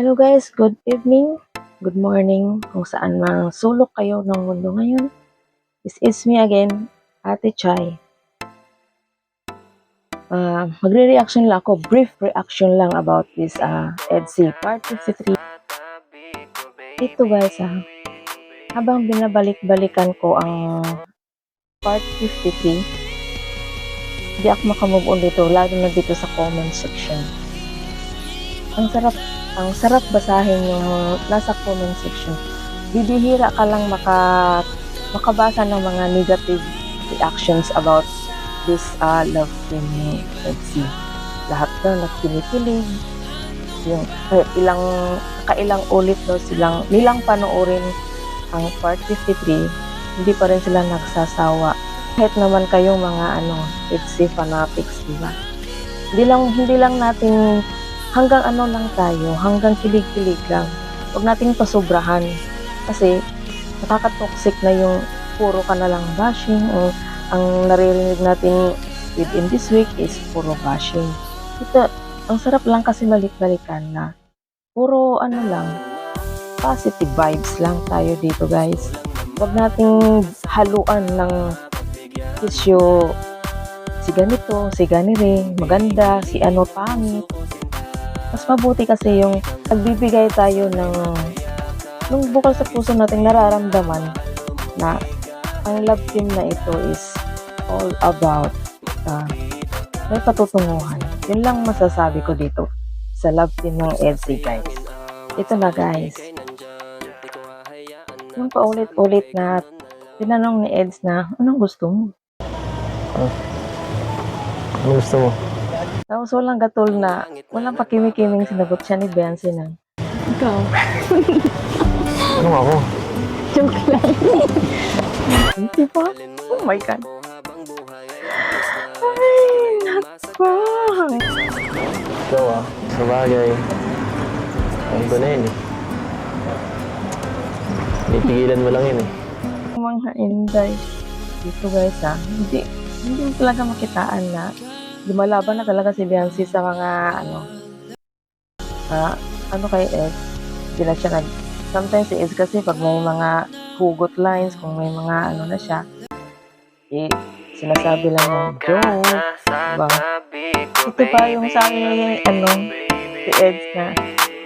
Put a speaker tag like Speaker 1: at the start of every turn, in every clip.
Speaker 1: Hello guys, good evening, good morning, kung saan mang sulok kayo ng mundo ngayon. This is me again, Ate Chai. Magre-reaction lang ako, brief reaction lang about this EDSI Part 53. Ito guys, habang binabalik-balikan ko ang Part 53, hindi ako makamove on dito, lalo na dito sa comment section. Ang sarap basahin yung nasa comment section. Bibihira ka lang makabasa ng mga negative reactions about this love team ni EDSI. Lahat daw nagkinikilig. Yung kailang ulit daw nilang panoorin ang part 53, hindi pa rin sila nagsasawa. Kahit naman kayong mga EDSI fanatics, diba? Hindi lang natin hanggang lang tayo, hanggang kilig-kilig lang. Huwag nating pasobrahan. Kasi nakaka-toxic na yung puro ka na lang bashing, o ang naririnig natin within this week is puro bashing. Ito, ang sarap lang kasi balik-balikan na puro lang, positive vibes lang tayo dito guys. Huwag nating haluan ng issue, si ganito, si ganire, maganda, si pangit. Mas mabuti kasi yung nagbibigay tayo ng bukal sa puso nating nararamdaman na ang love team na ito is all about may patutunguhan. Yun lang masasabi ko dito sa love team ng EDSI guys. Ito na guys. Yung paulit-ulit na tinanong ni Eds na, anong gusto mo?
Speaker 2: Ano gusto mo?
Speaker 1: Tapos walang gatul na, walang pakimik-kiming sinagot siya ni Beyonce na.
Speaker 3: Ikaw.
Speaker 2: Ano ako?
Speaker 3: Joke lang.
Speaker 1: Hindi ba? Oh my God. Ay, nako.
Speaker 2: Ikaw sa bagay. Ang ko na yun eh. Pipigilan mo lang yun eh.
Speaker 1: Mga inday. Dito guys hindi talaga makitaan na lumalaban na talaga si Beyonce sa mga kay Ed. Hindi na siya sometimes si Ed kasi pag may mga hugot lines, kung may mga na siya, sinasabi lang yung joke, diba? Ito pa yung sa akin si Ed na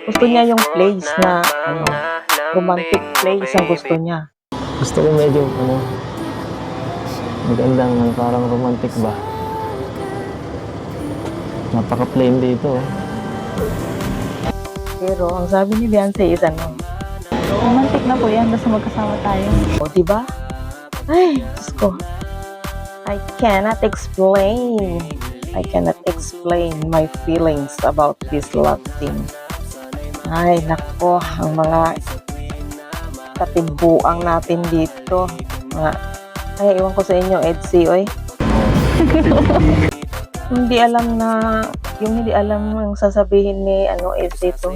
Speaker 1: gusto niya yung place na romantic place ang gusto niya.
Speaker 2: Gusto ko medyo magandang parang romantic ba? Napaka-plain dito.
Speaker 1: Pero ang sabi ni Beyonce is
Speaker 3: Romantic na po yan, basta magkasama tayo.
Speaker 1: o diba? Ay, Diyos ko. I cannot explain my feelings about this love team. Ay, nako, ang mga katibuang natin dito. Ay, iwan ko sa inyo, EDSI, oy. Hindi alam ang sasabihin ni EDSI ito.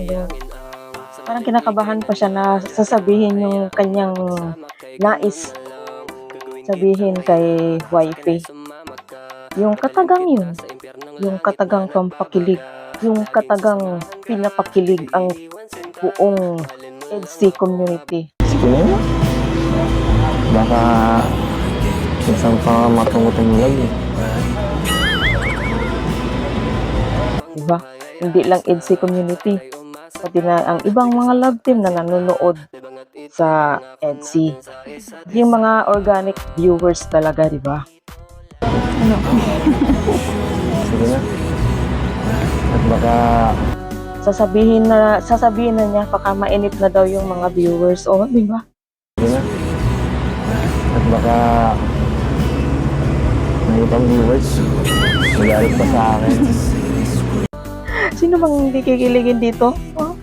Speaker 1: Parang kinakabahan pa siya na sasabihin yung kanyang nais sabihin kay wifey. Yung katagang yun. Yung katagang pampakilig. Yung katagang pinapakilig ang buong EDSI community.
Speaker 2: Sige mo? Baka isang pangamatungutang nilag eh.
Speaker 1: Diba? Hindi lang EDSI community. Pati na ang ibang mga love team na nanonood sa EDSI. Yung mga organic viewers talaga, diba?
Speaker 2: Sige na. At baka
Speaker 1: Sasabihin na niya baka mainip na daw yung mga viewers. Oh, diba?
Speaker 2: sige na. At baka may ibang viewers magalit pa sa akin.
Speaker 1: Sino bang hindi kikiligin dito? Oh?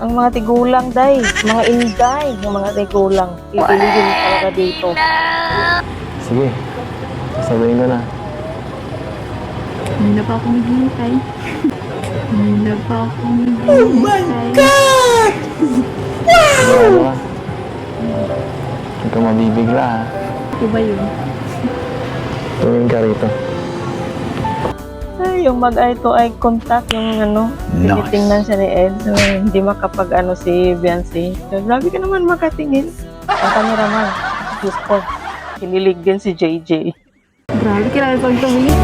Speaker 1: Ang mga tigulang, day. Mga inday. Yung mga tigulang. Kikiligin talaga dito.
Speaker 2: Sige, sasabihin ko na.
Speaker 3: Hindi na pa ako naghihintay. Hindi na pa ako naghihintay. Oh my God!
Speaker 2: Sigurado ka. Huwag ka mabibigla ha.
Speaker 3: Ito ba yun?
Speaker 2: Tumingin ka rito.
Speaker 1: Ay, yung mag-eye to eye contact, yung ano, tinitingnan siya ni Ed. So, hindi makapag ano si Beyonce. So, grabe ka naman makatingin. Ang cameraman, Diyos ko, kinilig din si JJ.
Speaker 3: Grabe, kailangan pang tumingin.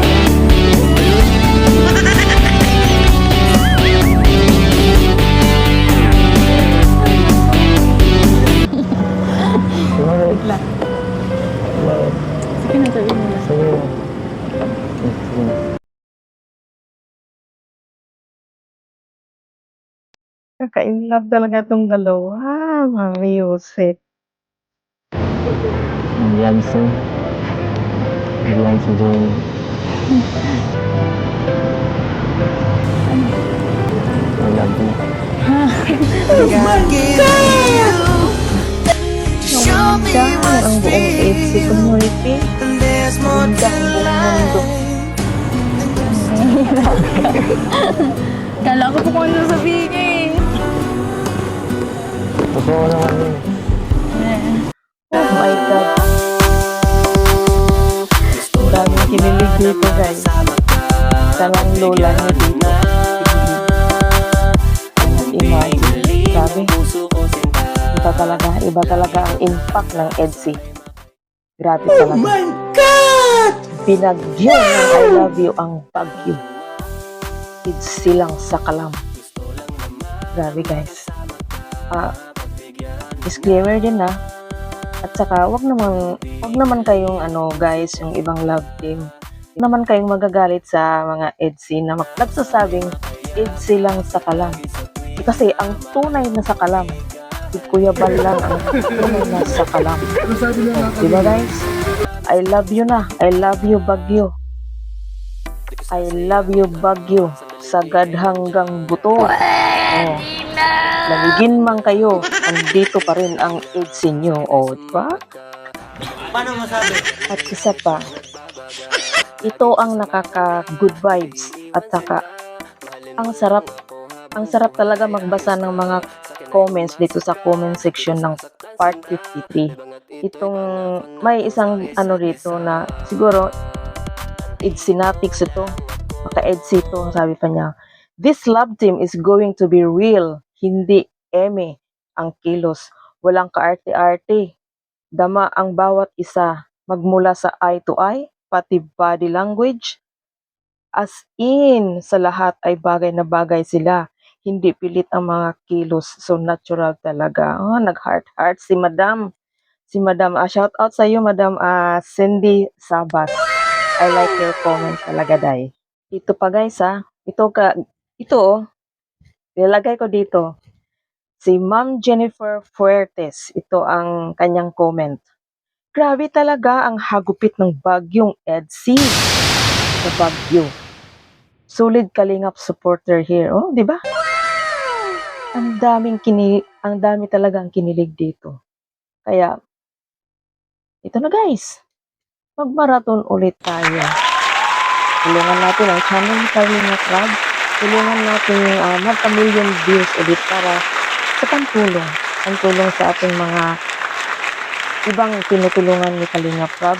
Speaker 2: Bakit?
Speaker 3: Lang.
Speaker 2: Bakit?
Speaker 3: Sige na, sabihin mo na.
Speaker 2: Sige.
Speaker 1: Kaka-inlove talaga itong dalawa, Mami Yusek.
Speaker 2: Beyonce. Beyonce Jane. I love you.
Speaker 1: Maganda ang buong AFC community. Maganda ang buong mundo.
Speaker 3: Kala ko po kung ano sabihin niya eh.
Speaker 2: Totoo naman yun.
Speaker 1: Oh my God. Ang daming kinilig dito, guys. Talang lola niya dito. Imagine. Sabi, iba talaga ang impact ng EDSI. Grabe talaga. Oh my God! Binagyo ng I love you ang bagyo. EDSI lang sa kalam. Grabe, guys. Disclaimer din na. At saka, wag naman kayong guys, yung ibang love team. Wag naman kayong magagalit sa mga EDSI na nagsasabing EDSI lang sa kalam. Kasi ang tunay na sa kalam, si Kuya Bal lang ang tunay na sa kalam. Diba, guys? I love you na. I love you, Bagyo. I love you, Bagyo. Sagad hanggang buto. Oh. Lamigin man kayo, andito pa rin ang EDSI nyo. O, diba?
Speaker 4: Paano masabi?
Speaker 1: At isa pa, ito ang nakaka-good vibes. At saka, ang sarap talaga magbasa ng mga comments dito sa comment section ng part 53. Itong, may isang rito na, siguro, EDSInatics ito. Maka-EDSI ito, sabi pa niya, this love team is going to be real, hindi eme ang kilos. Walang kaarte-arte. Dama ang bawat isa, magmula sa eye to eye, pati body language. As in, sa lahat ay bagay na bagay sila. Hindi pilit ang mga kilos. So natural talaga. Oh, nag-heart-heart si Madam. Si Madam, shout out sa iyo, Madam Cindy Sabas. I like your comment talaga, Day. Ito pa, guys, ito, nilagay ko dito. Si Ma'am Jennifer Fuertes. Ito ang kanyang comment. Grabe talaga ang hagupit ng bagyong EDSI sa Bagyo. Solid Kalingap supporter here. Oh, di ba? Ang dami talagang kinilig dito. Kaya, ito na, guys. Mag-marathon ulit tayo. Tulungan natin ang channel ni Kalingap Rob. Tulungan natin yung magka-million views ulit para sa pantulong. Pantulong sa ating mga ibang tinutulungan ni Kalingap Rob,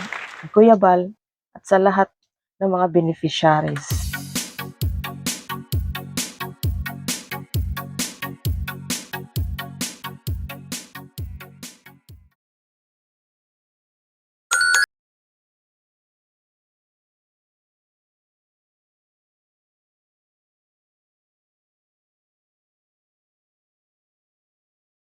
Speaker 1: Kuya Bal, at sa lahat ng mga beneficiaries.